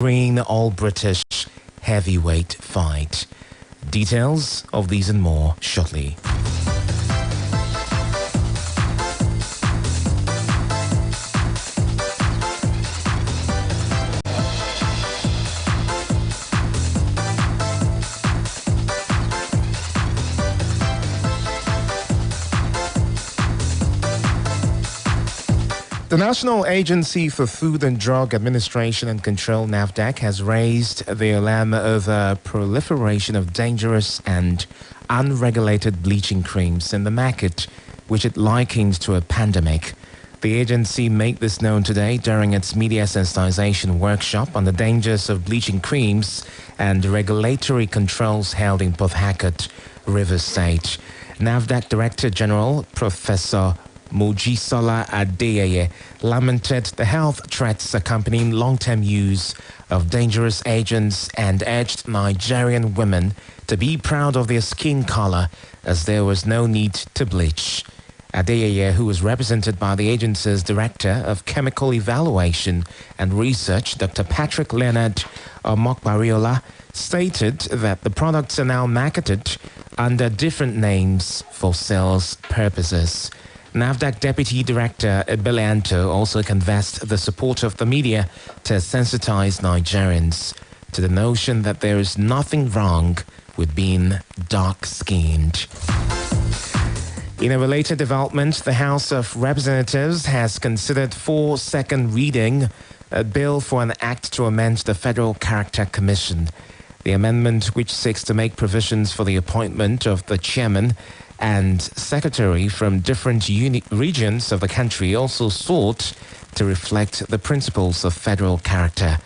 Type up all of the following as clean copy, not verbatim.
green all-British heavyweight fight. Details of these and more shortly. The National Agency for Food and Drug Administration and Control, NAFDAC, has raised the alarm over proliferation of dangerous and unregulated bleaching creams in the market, which it likens to a pandemic. The agency made this known today during its media sensitization workshop on the dangers of bleaching creams and regulatory controls held in Port Harcourt, Rivers State. NAFDAC Director General Professor Mojisola Adeyeye lamented the health threats accompanying long-term use of dangerous agents and urged Nigerian women to be proud of their skin color as there was no need to bleach. Adeyeye, who was represented by the agency's Director of Chemical Evaluation and Research, Dr. Patrick Leonard Omokbariola, stated that the products are now marketed under different names for sales purposes. NAFDAC Deputy Director Ebeleanto also confessed the support of the media to sensitize Nigerians to the notion that there is nothing wrong with being dark-skinned. In a related development, the House of Representatives has considered for second reading a bill for an act to amend the Federal Character Commission. The amendment, which seeks to make provisions for the appointment of the chairman and secretary from different regions of the country, also sought to reflect the principles of federal character.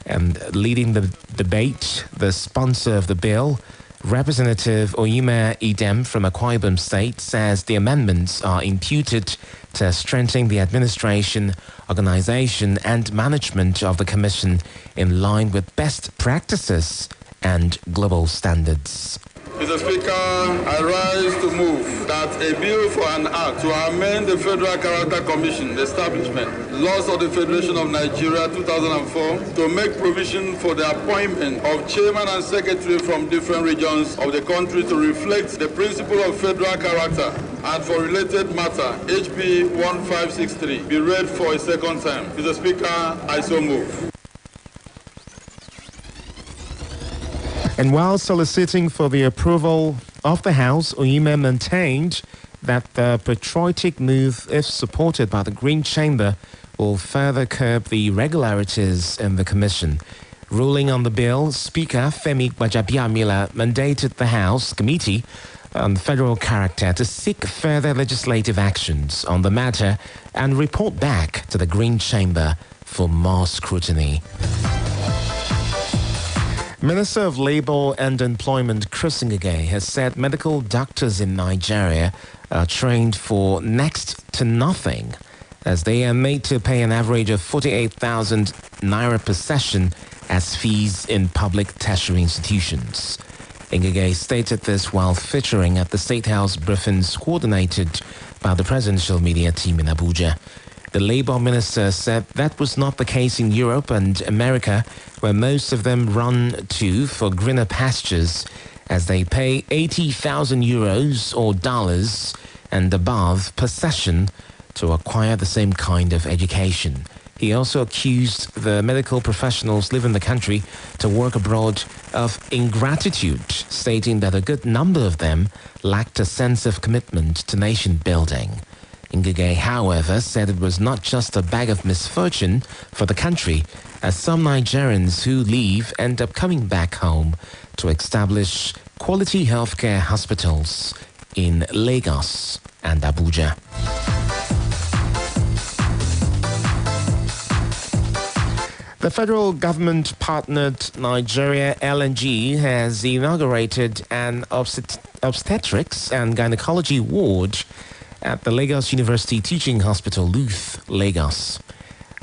And leading the debate, the sponsor of the bill, Representative Oyima Idem from Akwa Ibom State, says the amendments are imputed to strengthening the administration, organization and management of the commission in line with best practices and global standards. Mr. Speaker, I rise to move that a bill for an act to amend the Federal Character Commission establishment, laws of the Federation of Nigeria 2004, to make provision for the appointment of chairman and secretary from different regions of the country to reflect the principle of federal character, and for related matter, HB 1563, be read for a second time. Mr. Speaker, I so move. And while soliciting for the approval of the House, Oyima maintained that the patriotic move, if supported by the Green Chamber, will further curb the irregularities in the Commission. Ruling on the bill, Speaker Femi Gbajabiamila mandated the House Committee on Federal Character to seek further legislative actions on the matter and report back to the Green Chamber for more scrutiny. Minister of Labour and Employment Chris Ngige has said medical doctors in Nigeria are trained for next to nothing, as they are made to pay an average of 48,000 naira per session as fees in public tertiary institutions. Ngige stated this while featuring at the State House briefings coordinated by the presidential media team in Abuja. The Labour Minister said that was not the case in Europe and America, where most of them run to for greener pastures, as they pay 80,000 euros or dollars and above per session to acquire the same kind of education. He also accused the medical professionals living in the country to work abroad of ingratitude, stating that a good number of them lacked a sense of commitment to nation building. Ngige, however, said it was not just a bag of misfortune for the country, as some Nigerians who leave end up coming back home to establish quality healthcare hospitals in Lagos and Abuja. The federal government-partnered Nigeria LNG has inaugurated an obstetrics and gynecology ward at the Lagos University Teaching Hospital, Luth, Lagos.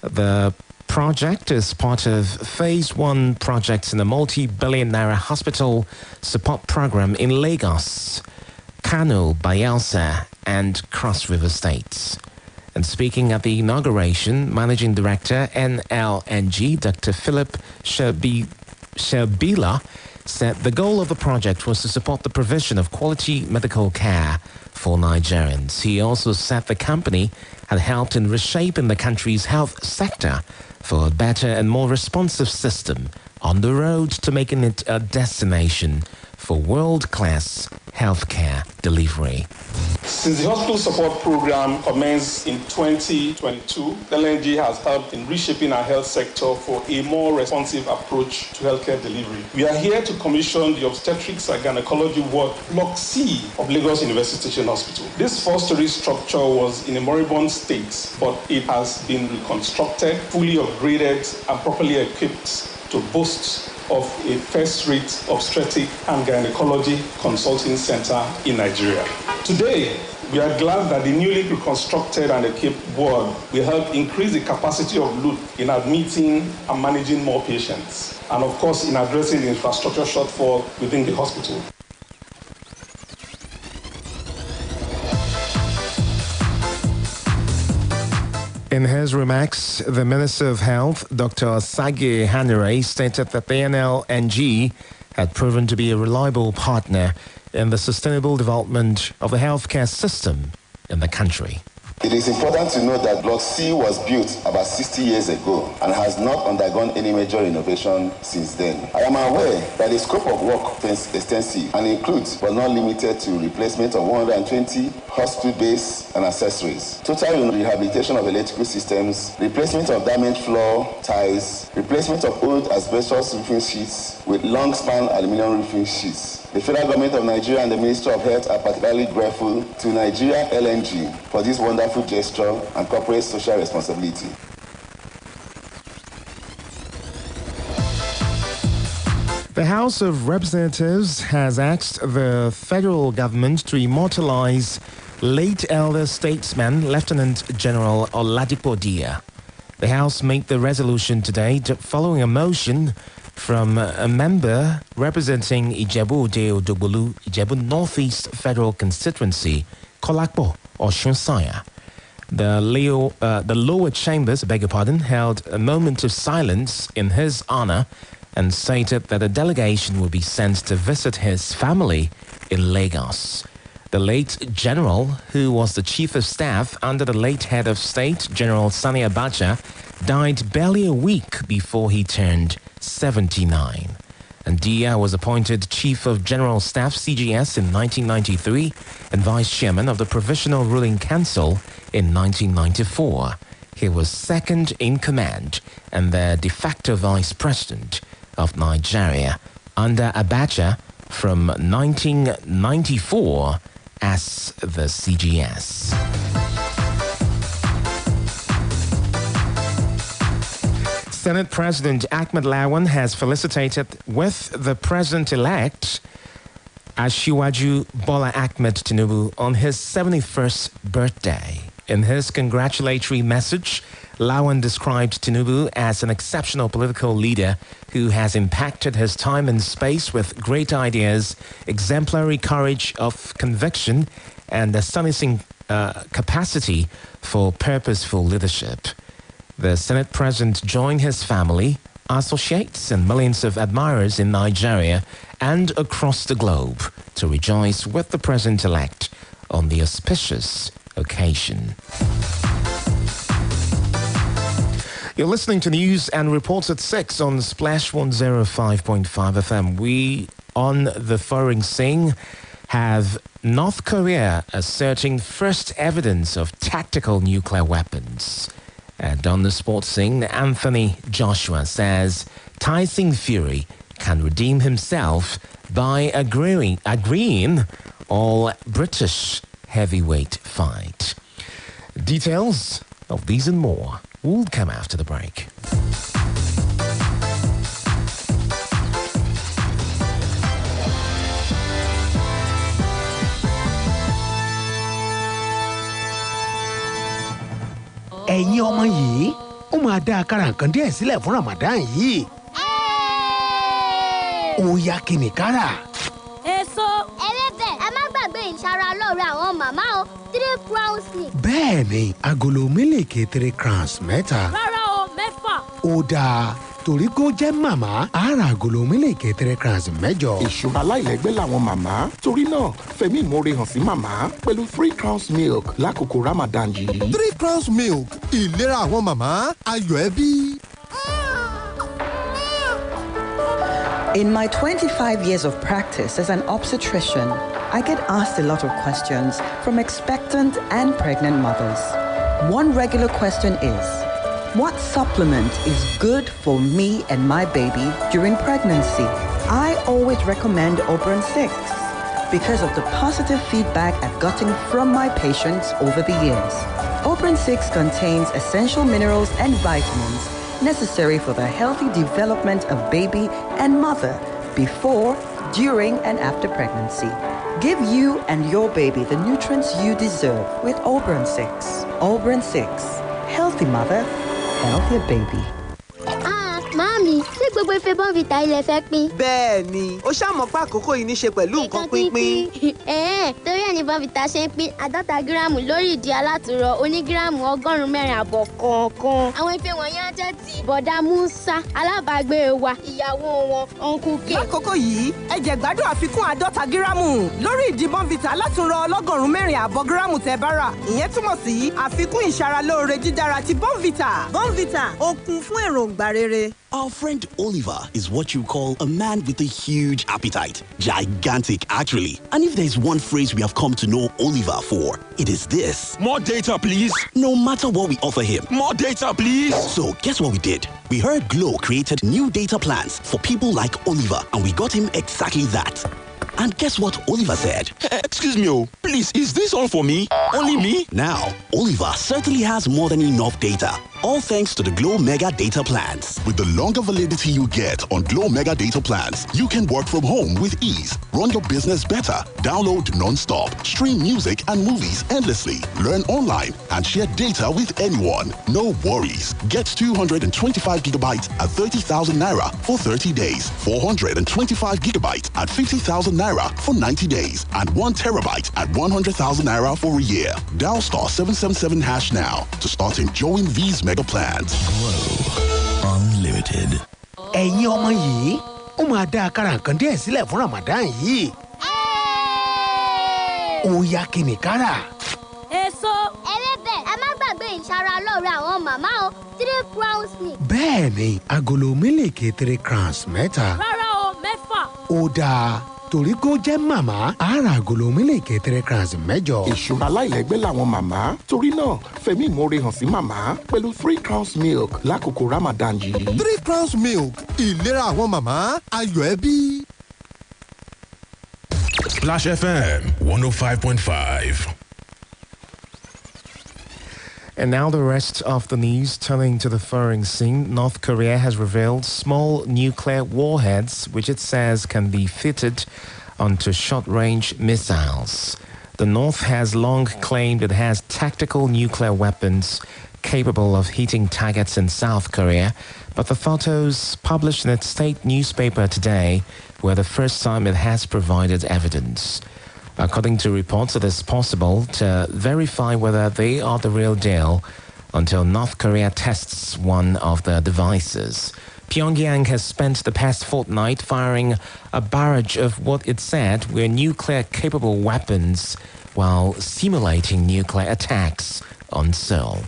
The project is part of Phase 1 projects in a multi-billion naira hospital support program in Lagos, Kano, Bayelsa, and Cross River states. And speaking at the inauguration, Managing Director NLNG, Dr. Philip Sherbila, said the goal of the project was to support the provision of quality medical care for Nigerians. He also said the company had helped in reshaping the country's health sector for a better and more responsive system on the road to making it a destination for world-class healthcare delivery. Since the hospital support program commenced in 2022, LNG has helped in reshaping our health sector for a more responsive approach to healthcare delivery. We are here to commission the obstetrics and gynecology ward, Block C of Lagos University Teaching Hospital. This four-story structure was in a moribund state, but it has been reconstructed, fully upgraded, and properly equipped to boast of a first-rate obstetric and gynecology consulting center in Nigeria. Today, we are glad that the newly reconstructed and equipped ward will help increase the capacity of LUT in admitting and managing more patients, and of course in addressing the infrastructure shortfall within the hospital. In his remarks, the Minister of Health, Dr. Sage Hanire, stated that the NLNG had proven to be a reliable partner in the sustainable development of the healthcare system in the country. It is important to note that Block C was built about 60 years ago and has not undergone any major renovation since then. I am aware that the scope of work is extensive and includes, but not limited to, replacement of 120 hospital bays and accessories, total rehabilitation of electrical systems, replacement of damaged floor tiles, replacement of old asbestos roofing sheets with long-span aluminum roofing sheets. The federal government of Nigeria and the Ministry of Health are particularly grateful to Nigeria LNG for this wonderful gesture and corporate social responsibility. The House of Representatives has asked the federal government to immortalize late elder statesman Lieutenant General Oladipo Dia. The House made the resolution today following a motion from a member representing Ijebu-Ode-Odogbolu, Ijebu Northeast Federal Constituency, Kolakpo Osunsanya. The lower chambers, held a moment of silence in his honor and stated that a delegation will be sent to visit his family in Lagos. The late general, who was the chief of staff under the late head of state, General Sani Abacha, died barely a week before he turned 79. And Dia was appointed Chief of General Staff CGS in 1993 and Vice Chairman of the Provisional Ruling Council in 1994. He was second in command and the de facto Vice President of Nigeria under Abacha from 1994 as the CGS. Senate President Ahmed Lawan has felicitated with the President-elect Asiwaju Bola Ahmed Tinubu on his 71st birthday. In his congratulatory message, Lawan described Tinubu as an exceptional political leader who has impacted his time and space with great ideas, exemplary courage of conviction, and astonishing capacity for purposeful leadership. The Senate President joined his family, associates, and millions of admirers in Nigeria and across the globe to rejoice with the President-elect on the auspicious occasion. You're listening to news and reports at 6 on Splash 105.5 FM. We, on the following scene, have North Korea asserting first evidence of tactical nuclear weapons. And on the sports scene, Anthony Joshua says Tyson Fury can redeem himself by agreeing all British heavyweight fight. Details of these and more will come after the break. ẹ̀yin ọmọ yìí ó máa dá àkàrà nǹkan díẹ̀ sílẹ̀ fún Ramadan yìí. ó yá kí ni kára. èso ẹlẹ́dẹ̀ ẹ má gbàgbé ìṣara lóore àwọn màmá o 3 crowns milk. bẹ́ẹ̀ni agolo mílìkì 3 crowns mẹ́ta. rárá o 6. ó dáa torí kó jẹ́ màmá ara agolo mílìkì 3 crowns mẹ́jọ. ìṣúra aláìlẹ́gbẹ́ làwọn màmá torí náà fẹ̀mí ìmoore hàn sí màmá pẹ̀lú 3 crowns milk lákòókò Ramadan yìí. 3 crowns milk ìlera àwọn màmá ayọ̀ ẹbí. In my 25 years of practice as an obstetrician, I get asked a lot of questions from expectant and pregnant mothers. One regular question is, what supplement is good for me and my baby during pregnancy? I always recommend Oberon 6 because of the positive feedback I've gotten from my patients over the years. Oberon 6 contains essential minerals and vitamins necessary for the healthy development of baby and mother before, during, and after pregnancy. Give you and your baby the nutrients you deserve with Oberon 6. Oberon 6. Healthy mother, healthier baby. Màámi, ṣé gbogbo ife Bonvita ilẹ̀ fẹ́ pín? Bẹ́ẹ̀ni, ó ṣàmọ̀ pé àkókò yìí ní ṣe pẹ̀lú nǹkan pínpín. Torí ẹ̀ ní Bonvita ṣe ń pín 50 gíráàmù lórí ìdí alátùrọ̀ onígíráàmù 104 kọ̀ọ̀kan. Àwọn ife wọ̀nyí á jẹ́ ti bọ̀dá Musa, alábàágbé wa, ìyàwó wọn, Uncle K. Lákòókò yìí, ẹ jẹ́ gbádùn àfikún 50 gíráàmù lórí ìdí Bonvita alátùrọ̀ 104 gíráàmù tẹ́ bá rà. Ìyẹn túmọ̀ sí àfikún ìṣaralóore jídára ti Bonvita. Bonvita, ó kún fún èròǹgbà rere. Our friend Oliver is what you call a man with a huge appetite. Gigantic, actually. And if there's one phrase we have come to know Oliver for, it is this. More data, please. No matter what we offer him. More data, please. So, guess what we did? We heard Glow created new data plans for people like Oliver, and we got him exactly that. And guess what Oliver said? Excuse me, please, is this all for me? Only me? Now, Oliver certainly has more than enough data. All thanks to the Glow Mega Data Plans. With the longer validity you get on Glow Mega Data Plans, you can work from home with ease, run your business better, download non-stop, stream music and movies endlessly, learn online, and share data with anyone. No worries. Get 225 gigabytes at 30,000 Naira for 30 days, 425 gigabytes at 50,000 Naira for 90 days, and 1 terabyte at 100,000 Naira for a year. Dial star 777 hash now to start enjoying these mega plans. Glow Unlimited. ẹ̀yin ọmọ yìí ó máa dá àkàrà nǹkan díẹ̀ sílẹ̀ fún Ramadan yìí. ó yá kí ni kára. Èso. Ewébẹ̀, ẹ má gbàgbé ìṣara lóore àwọn màmá o 3 crowns milk. bẹ́ẹ̀ni agolo mílìkì 3 crowns mẹ́ta. rárá o 6. ó dáa torí kó jẹ́ màmá ara agolo mílìkì 3 crowns mẹ́jọ. ìṣúra aláìlẹ́gbẹ́ làwọn màmá torí náà fẹ̀mí ìmoore hàn sí màmá pẹ̀lú 3 crowns milk lákòókò Ramadan yìí. 3 crowns milk ìlera àwọn màmá ayọ̀ ẹbí. Splash FM 105.5. And now the rest of the news. Turning to the foreign scene, North Korea has revealed small nuclear warheads, which it says can be fitted onto short-range missiles. The North has long claimed it has tactical nuclear weapons capable of hitting targets in South Korea, but the photos published in its state newspaper today were the first time it has provided evidence. According to reports, it is possible to verify whether they are the real deal until North Korea tests one of the devices. Pyongyang has spent the past fortnight firing a barrage of what it said were nuclear-capable weapons while simulating nuclear attacks on Seoul.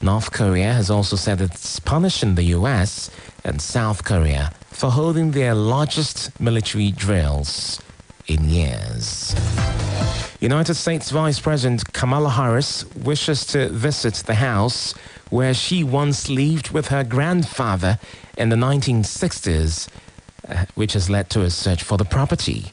North Korea has also said it's punishing the U.S. and South Korea for holding their largest military drills in years. United States Vice President Kamala Harris wishes to visit the house where she once lived with her grandfather in the 1960s, which has led to a search for the property.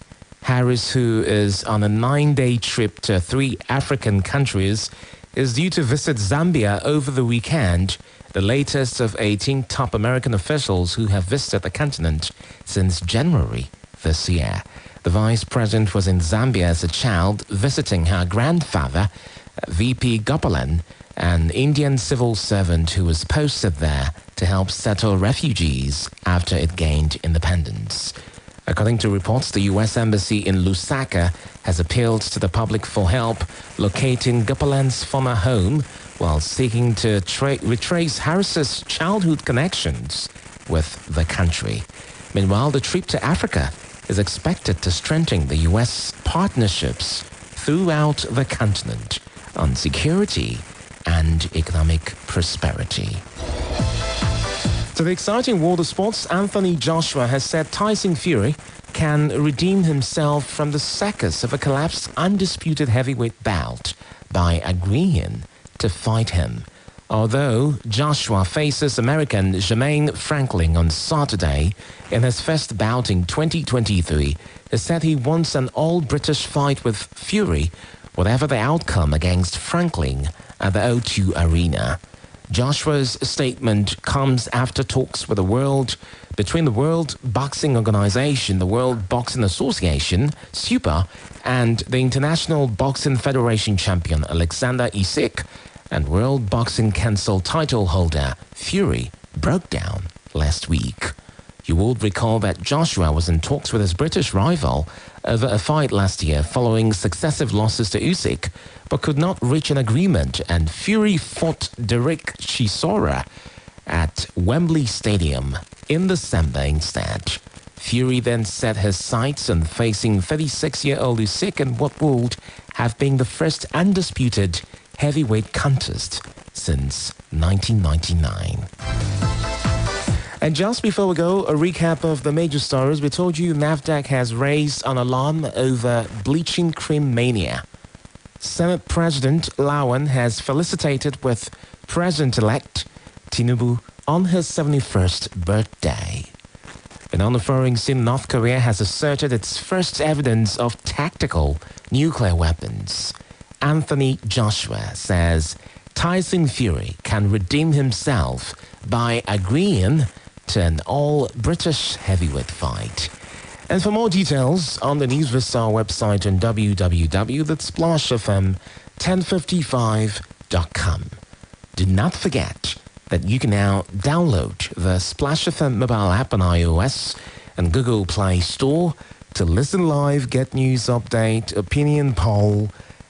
Harris, who is on a 9-day trip to 3 African countries, is due to visit Zambia over the weekend, the latest of 18 top American officials who have visited the continent since January this year. The vice president was in Zambia as a child, visiting her grandfather, VP Gopalan, an Indian civil servant who was posted there to help settle refugees after it gained independence. According to reports, the U.S. Embassy in Lusaka has appealed to the public for help locating Gopalan's former home while seeking to retrace Harris's childhood connections with the country. Meanwhile, the trip to Africa is expected to strengthen the U.S. partnerships throughout the continent on security and economic prosperity. To the exciting world of sports, Anthony Joshua has said Tyson Fury can redeem himself from the circus of a collapsed undisputed heavyweight bout by agreeing to fight him. Although Joshua faces American Jermaine Franklin on Saturday in his first bout in 2023, he said he wants an all-British fight with Fury, whatever the outcome against Franklin at the O2 Arena. Joshua's statement comes after talks with between the World Boxing Organization, the World Boxing Association, SUPA, and the International Boxing Federation champion Alexander Usyk and World Boxing Council title holder Fury broke down last week. You will recall that Joshua was in talks with his British rival over a fight last year following successive losses to Usyk, but could not reach an agreement, and Fury fought Derek Chisora at Wembley Stadium in December instead. Fury then set his sights on facing 36-year-old Usyk in what would have been the first undisputed heavyweight contest since 1999. And just before we go, a recap of the major stories. We told you NAFDAC has raised an alarm over bleaching cream mania. Senate President Lawan has felicitated with President-elect Tinubu on his 71st birthday. And on the foreign scene, North Korea has asserted its first evidence of tactical nuclear weapons. Anthony Joshua says Tyson Fury can redeem himself by agreeing to an all-British heavyweight fight. And for more details on the news, visit our website on www.splashfm1055.com. Do not forget that you can now download the Splash FM mobile app on iOS and Google Play Store to listen live, get news update, opinion poll,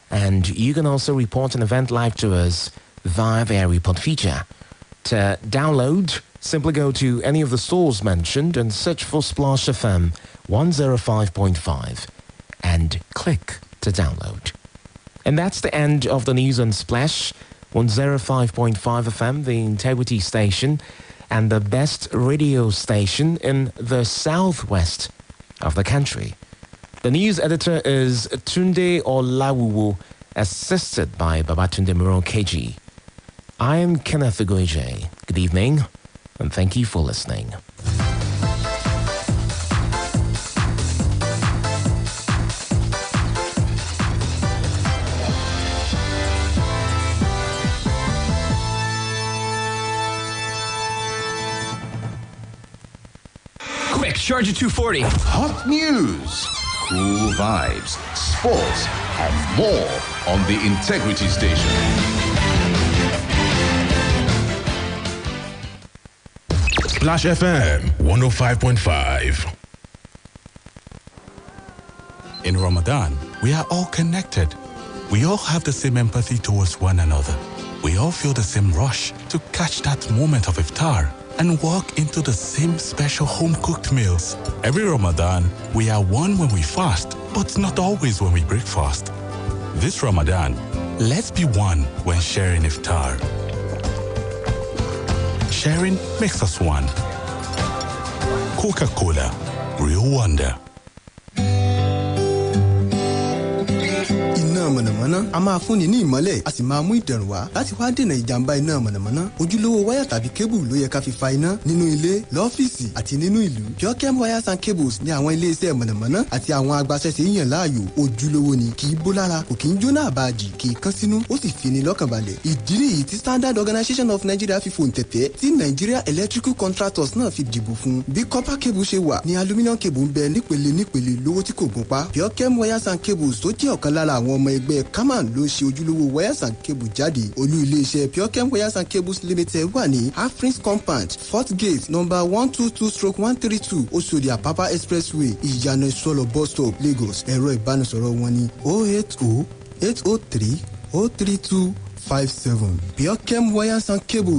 and you can also report an event live to us via their report feature. To download, simply go to any of the stores mentioned and search for Splash FM 105.5 and click to download. And that's the end of the news on Splash 105.5 FM, the integrity station and the best radio station in the southwest of the country. The news editor is Tunde Olawuwo, assisted by Babatunde Muro KG. I am Kenneth Ugoije. Good evening, and thank you for listening. Quick, charge at 240. Hot news, cool vibes, sports, and more on the Integrity Station. Splash FM 105.5. In Ramadan, we are all connected. We all have the same empathy towards one another. We all feel the same rush to catch that moment of iftar and walk into the same special home-cooked meals. Every Ramadan, we are one when we fast, but not always when we break fast. This Ramadan, let's be one when sharing iftar. Sharing makes us one. Coca-Cola, real wonder. Iná mọ̀nàmọ́ná a máa fúnni ní ìmọ́lẹ̀ a sì máa mú ìdẹ̀rùn wá láti wá dènà ìjàmbá iná mọ̀nàmọ́ná. Ojúlówó wáyà tàbí kébù ló yẹ ká fi fa iná nínú ilé, lọ́fíìsì àti nínú ìlú. Purchem wires and cables ní àwọn ilé-iṣẹ́ mọ̀nàmọ́ná àti àwọn agbaṣẹ́ṣe yàn láàyò. Ojúlówó ni, kì í bó lára, kò kì í jóná àbájì, kì í kán sínú, ó sì fini lọ́kàn balẹ̀. Ìdí nìyí tí Standard Organization of Nigeria fi fòǹtẹ̀tẹ̀ tí Nigeria Electrical Contractors náà fi dìbò fún. Bí copper cable ṣe wà ní aluminium cable ń bẹ nípele lówó tí kò gún pa. Purchem wires and cables tó jẹ́ ọ̀kan lára àwọn ọmọ ẹgbẹ́ kaman ló ṣe ojúlówó wires and cable jáde. Olú iléeṣẹ́ Pure Wires and Cables Limited wà ní Afrin's Compound, Fort Gate, number 122/132, Oṣòdì Apapa Expressway, Ìyànà Ìsọlọ̀ bus stop, Lagos. Ẹ̀rọ ìbánisọ̀rọ̀ wọn ní 080-803-03257. Pure Wires and Cables.